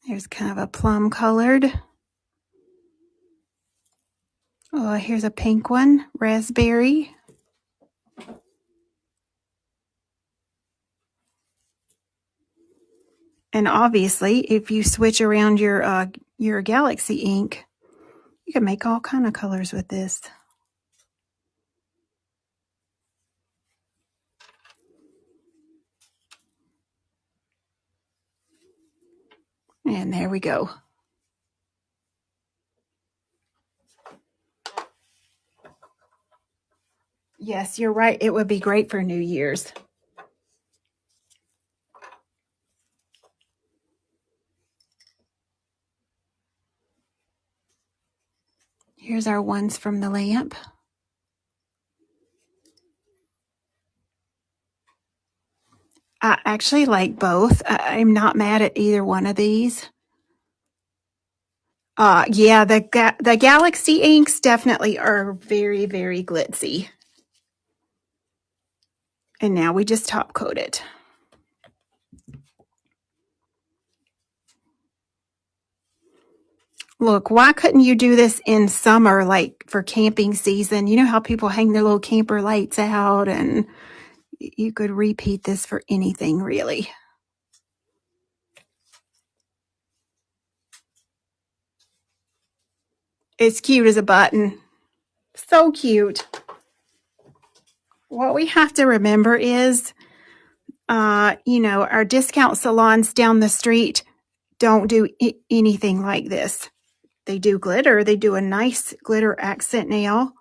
There's kind of a plum colored. Oh, here's a pink one, raspberry. And obviously, if you switch around your Galaxy ink, you can make all kind of colors with this. And there we go. Yes, you're right. It would be great for New Year's. Here's our ones from the lamp. I actually like both. I'm not mad at either one of these. Yeah, the Galaxy inks definitely are very, very glitzy. And now we just top coat it. Look, why couldn't you do this in summer, like for camping season? You know how people hang their little camper lights out, and you could repeat this for anything, really. It's cute as a button. So cute. What we have to remember is, our discount salons down the street don't do anything like this. They do glitter. They do a nice glitter accent nail.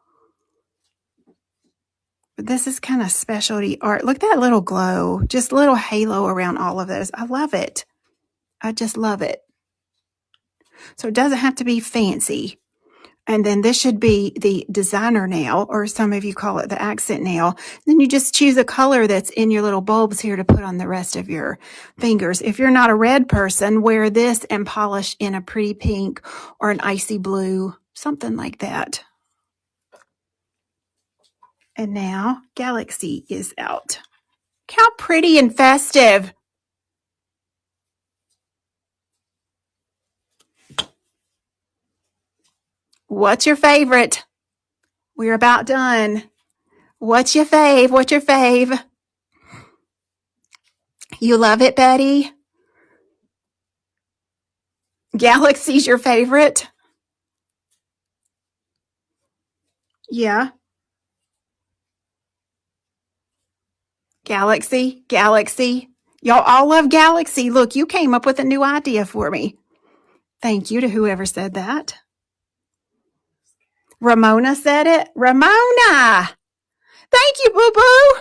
But this is kind of specialty art. Look at that little glow. Just a little halo around all of those. I love it. I just love it. So it doesn't have to be fancy. And then this should be the designer nail, or some of you call it the accent nail. Then you just choose a color that's in your little bulbs here to put on the rest of your fingers. If you're not a red person, wear this and polish in a pretty pink or an icy blue, something like that. And now Galaxy is out. How pretty and festive. What's your favorite? We're about done. What's your fave? What's your fave? You love it, Betty? Galaxy's your favorite? Yeah. Galaxy, Galaxy. Y'all all love Galaxy. Look, you came up with a new idea for me. Thank you to whoever said that. Ramona said it. Ramona! Thank you, boo boo.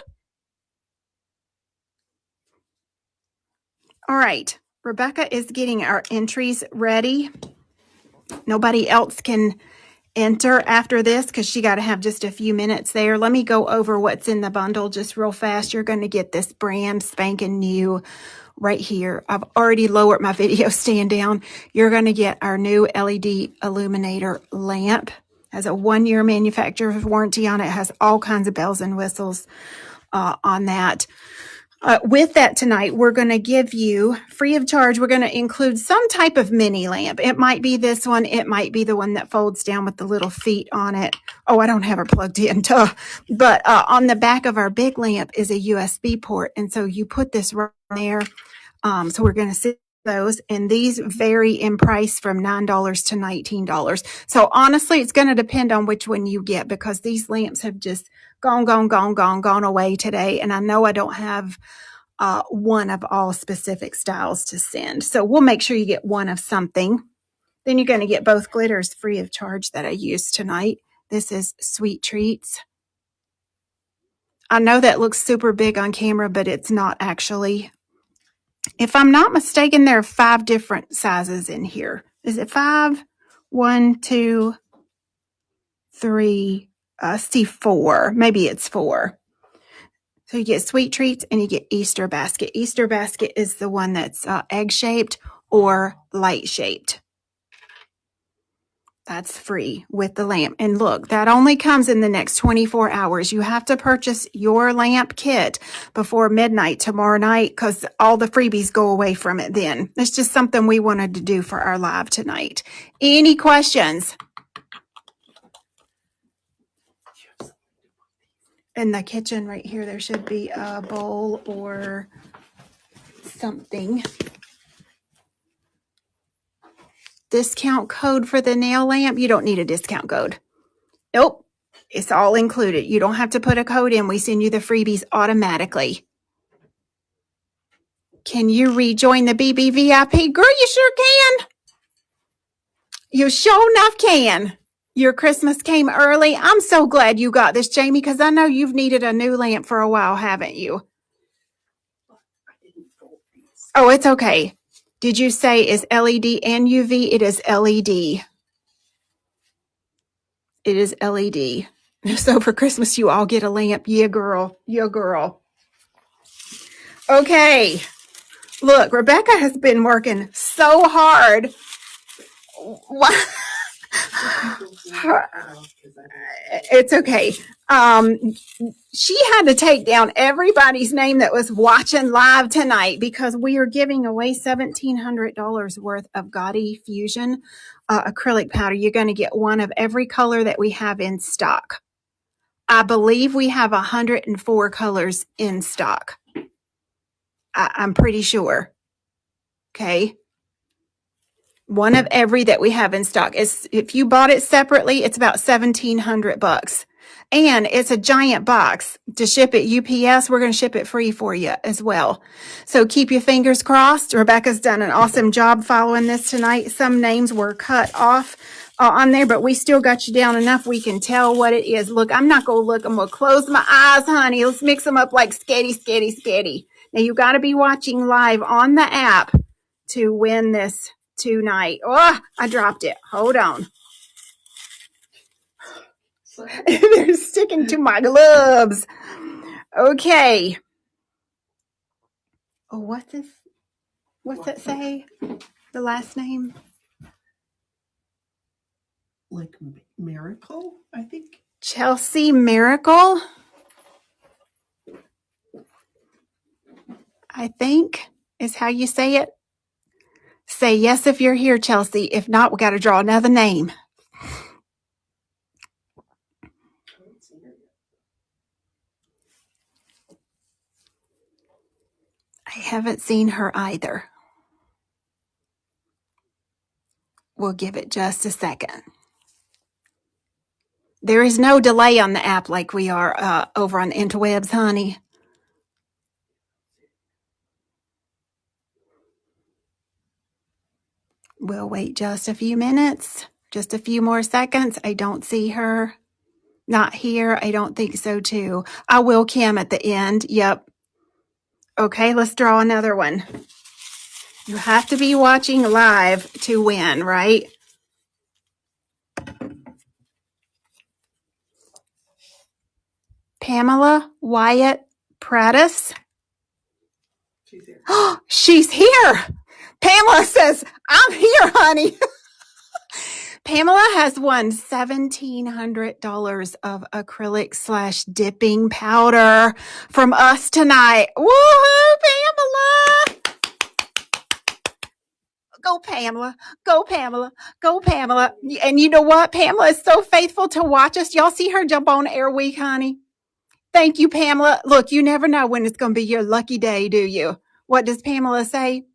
All right. Rebecca is getting our entries ready. Nobody else can enter after this because she got to have just a few minutes there. Let me go over what's in the bundle just real fast. You're going to get this brand spanking new right here. I've already lowered my video stand down. You're going to get our new LED illuminator lamp. Has a 1-year manufacturer's warranty on it. Has all kinds of bells and whistles on that. With that tonight, we're going to give you free of charge. We're going to include some type of mini lamp. It might be this one. It might be the one that folds down with the little feet on it. Oh, I don't have it plugged in. But on the back of our big lamp is a USB port. And so you put this right there. So we're going to see those, and these vary in price from $9 to $19. So honestly, it's going to depend on which one you get, because these lamps have just gone away today. And I know I don't have one of all specific styles to send. So we'll make sure you get one of something. Then you're going to get both glitters free of charge that I used tonight. This is Sweet Treats. I know that looks super big on camera, but it's not actually. If I'm not mistaken, there are 5 different sizes in here. Is it 5? 1, 2, 3, see 4. Maybe it's 4. So you get Sweet Treats and you get Easter Basket. Easter Basket is the one that's egg-shaped or light-shaped. That's free with the lamp. And look, that only comes in the next 24 hours. You have to purchase your lamp kit before midnight tomorrow night, because all the freebies go away from it then. It's just something we wanted to do for our live tonight. Any questions? In the kitchen right here, there should be a bowl or something. Discount code for the nail lamp. You don't need a discount code. Nope. It's all included. You don't have to put a code in. We send you the freebies automatically. Can you rejoin the BBVIP? Girl, you sure can. You sure enough can. Your Christmas came early. I'm so glad you got this, Jamie, because I know you've needed a new lamp for a while, haven't you? Oh, it's okay. Did you say is LED and UV? It is LED. It is LED. So for Christmas, you all get a lamp. Yeah, girl. Yeah, girl. Okay. Look, Rebecca has been working so hard. It's okay. She had to take down everybody's name that was watching live tonight because we are giving away $1,700 worth of Gaudy Fusion acrylic powder. You're going to get one of every color that we have in stock. I believe we have 104 colors in stock. I'm pretty sure. Okay. One of every that we have in stock. Is if you bought it separately, it's about $1,700. And it's a giant box. To ship it UPS, we're going to ship it free for you as well. So keep your fingers crossed. Rebecca's done an awesome job following this tonight. Some names were cut off on there, but we still got you down enough we can tell what it is. Look, I'm not going to look. I'm going to close my eyes, honey. Let's mix them up like sketty. Now, you got to be watching live on the app to win this tonight. Oh, I dropped it. Hold on. They're sticking to my gloves. Okay. Oh, what's this? What's that say? The last name? Like Miracle, I think. Chelsea Miracle, I think is how you say it. Say yes if you're here, Chelsea. If not, we got to draw another name. I haven't seen her either. We'll give it just a second. There is no delay on the app like we are over on the interwebs, honey. We'll wait just a few minutes, just a few more seconds. I don't see her. Not here. I don't think so, too. I will, Kim, at the end. Yep. Okay, let's draw another one. You have to be watching live to win, right? Pamela Wyatt Prattis. She's here. She's here. Pamela says, I'm here, honey. Pamela has won $1,700 of acrylic / dipping powder from us tonight. Woohoo, Pamela! Go, Pamela. Go, Pamela. Go, Pamela. And you know what? Pamela is so faithful to watch us. Y'all see her jump on Air Week, honey? Thank you, Pamela. Look, you never know when it's going to be your lucky day, do you? What does Pamela say?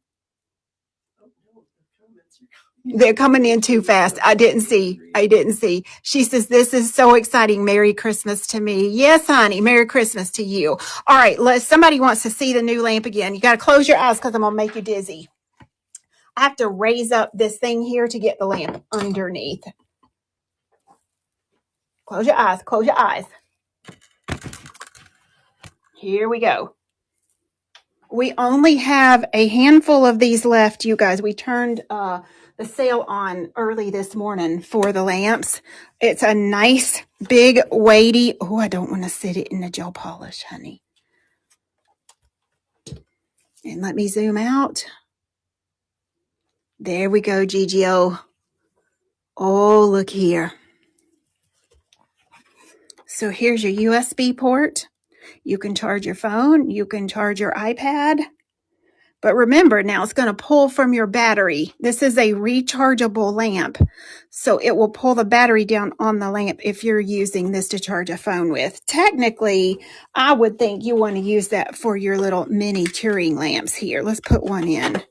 They're coming in too fast. I didn't see. She says, this is so exciting. Merry Christmas to me. Yes, honey. Merry Christmas to you. All right. Somebody wants to see the new lamp again. You got to close your eyes because I'm going to make you dizzy. I have to raise up this thing here to get the lamp underneath. Close your eyes. Close your eyes. Here we go. We only have a handful of these left, you guys. We turned the sale on early this morning for the lamps. It's a nice, big, weighty. Oh, I don't want to sit it in the gel polish, honey. And let me zoom out. There we go, GGO. Oh, look here. So here's your USB port. You can charge your phone. You can charge your iPad. But remember, now it's going to pull from your battery. This is a rechargeable lamp. So it will pull the battery down on the lamp if you're using this to charge a phone with. Technically, I would think you want to use that for your little mini curing lamps here. Let's put one in.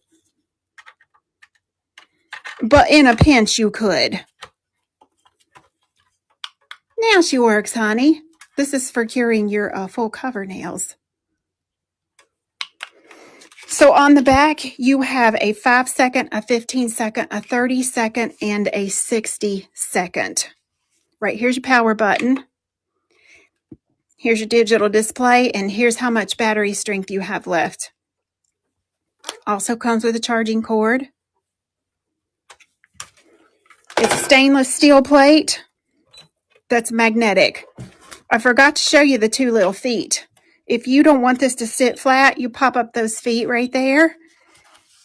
But in a pinch, you could. Now she works, honey. This is for curing your full cover nails. So on the back, you have a 5-second, a 15-second, a 30-second, and a 60-second. Right, here's your power button. Here's your digital display, and here's how much battery strength you have left. Also comes with a charging cord. It's a stainless steel plate. that's magnetic. I forgot to show you the two little feet. If you don't want this to sit flat, you pop up those feet right there,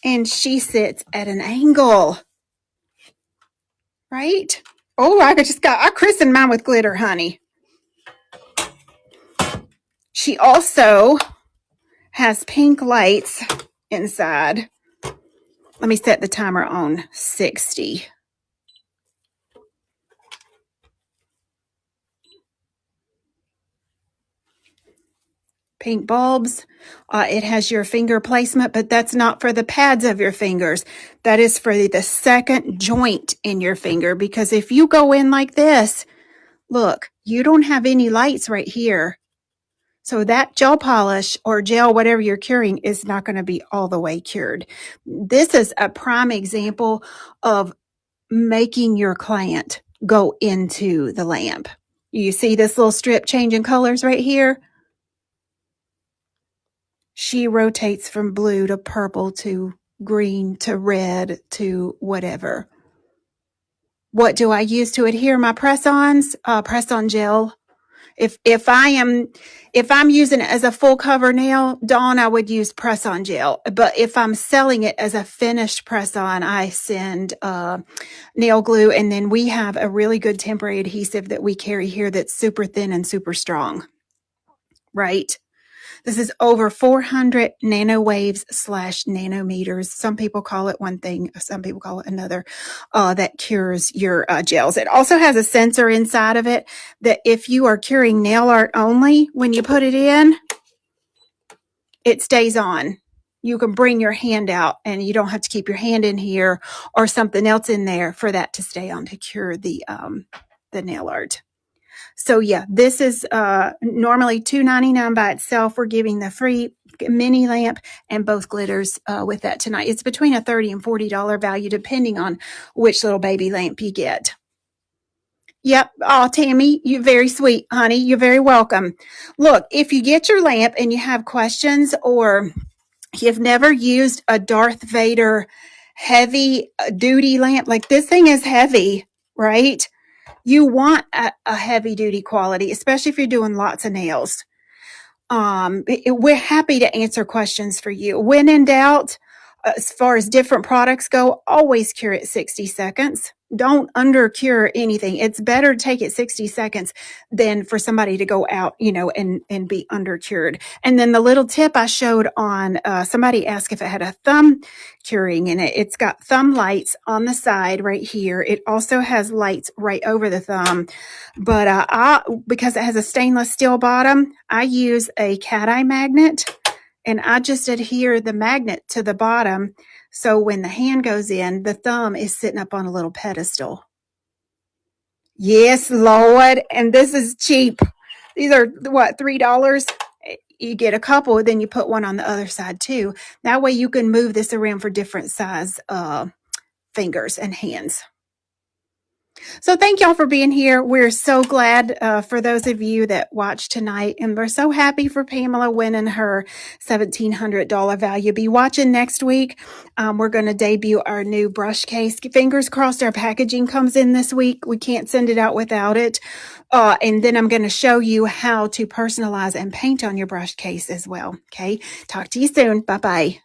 and she sits at an angle, right? Oh, I christened mine with glitter, honey. She also has pink lights inside. Let me set the timer on 60. Pink bulbs. It has your finger placement, but that's not for the pads of your fingers. That is for the second joint in your finger, because if you go in like this, look, you don't have any lights right here. So that gel polish or gel, whatever you're curing, is not going to be all the way cured. This is a prime example of making your client go into the lamp. You see this little strip changing colors right here? She rotates from blue to purple to green to red to whatever. What do I use to adhere my press-ons? Press-on gel. If I'm using it as a full cover nail, Dawn, I would use press-on gel. But if I'm selling it as a finished press-on, I send nail glue, and then we have a really good temporary adhesive that we carry here that's super thin and super strong. Right? This is over 400 nanowaves / nanometers. Some people call it one thing, some people call it another, that cures your gels. It also has a sensor inside of it that if you are curing nail art only, when you put it in, it stays on. You can bring your hand out and you don't have to keep your hand in here or something else in there for that to stay on to cure the nail art. So yeah, this is normally $2.99 by itself. We're giving the free mini lamp and both glitters with that tonight. It's between a $30 and $40 value depending on which little baby lamp you get. Yep. Oh, Tammy, you're very sweet, honey. You're very welcome. Look, if you get your lamp and you have questions, or you've never used a Darth Vader heavy duty lamp, like this thing is heavy, right? You want a heavy duty quality, especially if you're doing lots of nails. We're happy to answer questions for you. When in doubt, as far as different products go, always cure it 60 seconds. Don't under cure anything. It's better to take it 60 seconds than for somebody to go out, and be under cured. And then the little tip I showed on, somebody asked if it had a thumb curing in it. It's got thumb lights on the side right here. It also has lights right over the thumb. But because it has a stainless steel bottom, I use a cat eye magnet, and I just adhere the magnet to the bottom. So when the hand goes in, the thumb is sitting up on a little pedestal. Yes, Lord. And this is cheap. These are what, $3? You get a couple, then you put one on the other side too. That way you can move this around for different size fingers and hands. So thank y'all for being here. We're so glad for those of you that watched tonight, and we're so happy for Pamela winning her $1,700 value. Be watching next week. We're going to debut our new brush case. Fingers crossed our packaging comes in this week. We can't send it out without it. And then I'm going to show you how to personalize and paint on your brush case as well. Okay. Talk to you soon. Bye-bye.